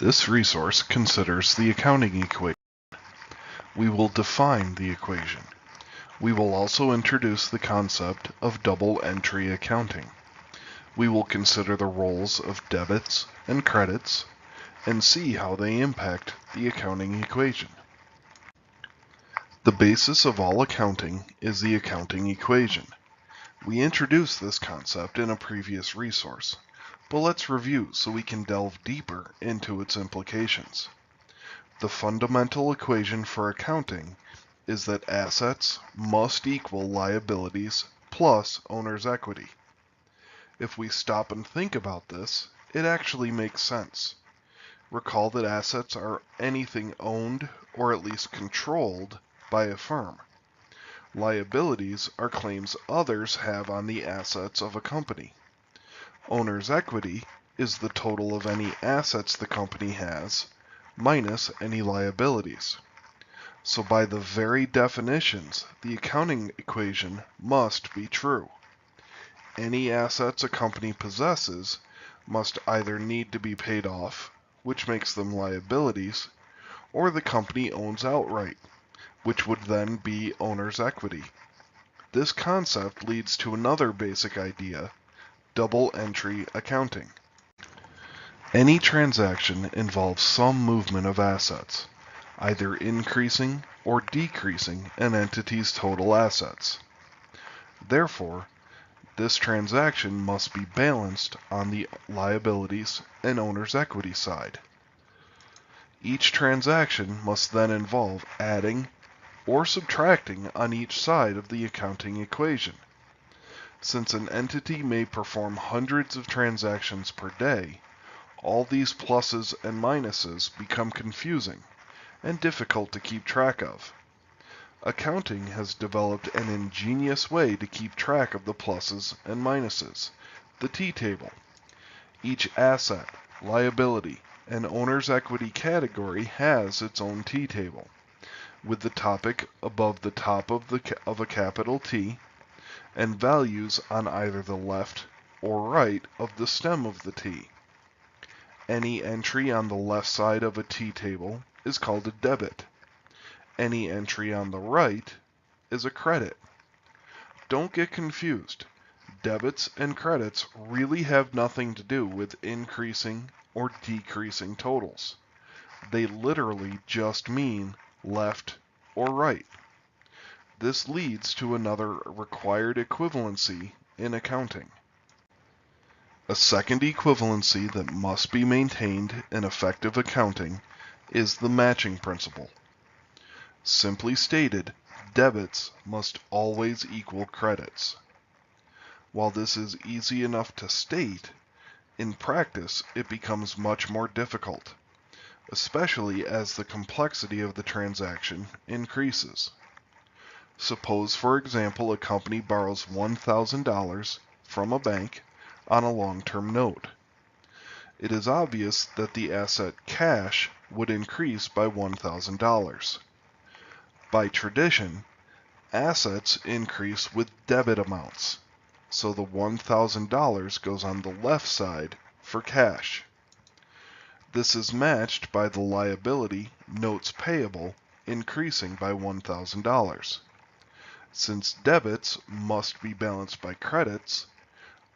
This resource considers the accounting equation. We will define the equation. We will also introduce the concept of double entry accounting. We will consider the roles of debits and credits and see how they impact the accounting equation. The basis of all accounting is the accounting equation. We introduced this concept in a previous resource, but let's review so we can delve deeper into its implications. The fundamental equation for accounting is that assets must equal liabilities plus owner's equity. If we stop and think about this, it actually makes sense. Recall that assets are anything owned or at least controlled by a firm. Liabilities are claims others have on the assets of a company. Owner's equity is the total of any assets the company has minus any liabilities. So by the very definitions, the accounting equation must be true. Any assets a company possesses must either need to be paid off, which makes them liabilities, or the company owns outright, which would then be owner's equity. This concept leads to another basic idea, double entry accounting. Any transaction involves some movement of assets, either increasing or decreasing an entity's total assets. Therefore, this transaction must be balanced on the liabilities and owner's equity side. Each transaction must then involve adding or subtracting on each side of the accounting equation. Since an entity may perform hundreds of transactions per day, all these pluses and minuses become confusing and difficult to keep track of. Accounting has developed an ingenious way to keep track of the pluses and minuses, the T-table. Each asset, liability, and owner's equity category has its own T-table, with the topic above the top of a capital T, and values on either the left or right of the stem of the T. Any entry on the left side of a T-table is called a debit. Any entry on the right is a credit. Don't get confused. Debits and credits really have nothing to do with increasing or decreasing totals. They literally just mean left or right. This leads to another required equivalency in accounting. A second equivalency that must be maintained in effective accounting is the matching principle. Simply stated, debits must always equal credits. While this is easy enough to state, in practice it becomes much more difficult, especially as the complexity of the transaction increases. Suppose, for example, a company borrows $1,000 from a bank on a long-term note. It is obvious that the asset cash would increase by $1,000. By tradition, assets increase with debit amounts, so the $1,000 goes on the left side for cash. This is matched by the liability, notes payable, increasing by $1,000. Since debits must be balanced by credits,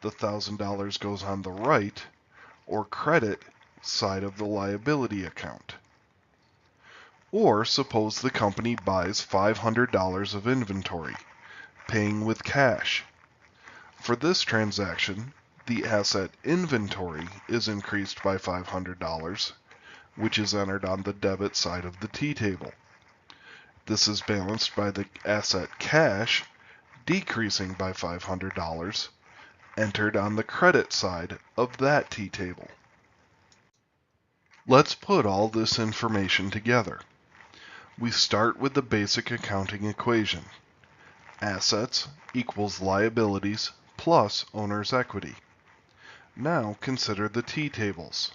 the $1,000 goes on the right, or credit, side of the liability account. Or suppose the company buys $500 of inventory, paying with cash. For this transaction, the asset inventory is increased by $500, which is entered on the debit side of the T-table. This is balanced by the asset cash decreasing by $500, entered on the credit side of that T-table. Let's put all this information together. We start with the basic accounting equation. Assets equals liabilities plus owner's equity. Now consider the T-tables.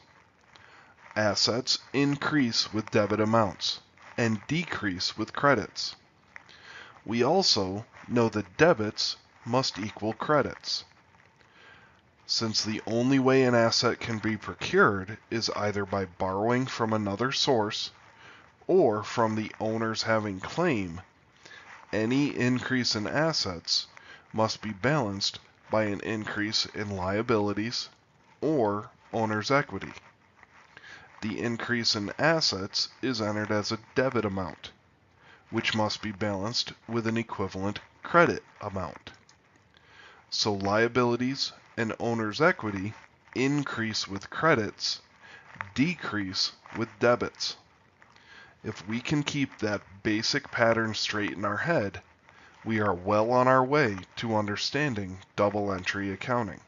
Assets increase with debit amounts and decrease with credits. We also know that debits must equal credits. Since the only way an asset can be procured is either by borrowing from another source or from the owners having claim, any increase in assets must be balanced by an increase in liabilities or owner's equity. The increase in assets is entered as a debit amount, which must be balanced with an equivalent credit amount. So liabilities and owner's equity increase with credits, decrease with debits. If we can keep that basic pattern straight in our head, we are well on our way to understanding double entry accounting.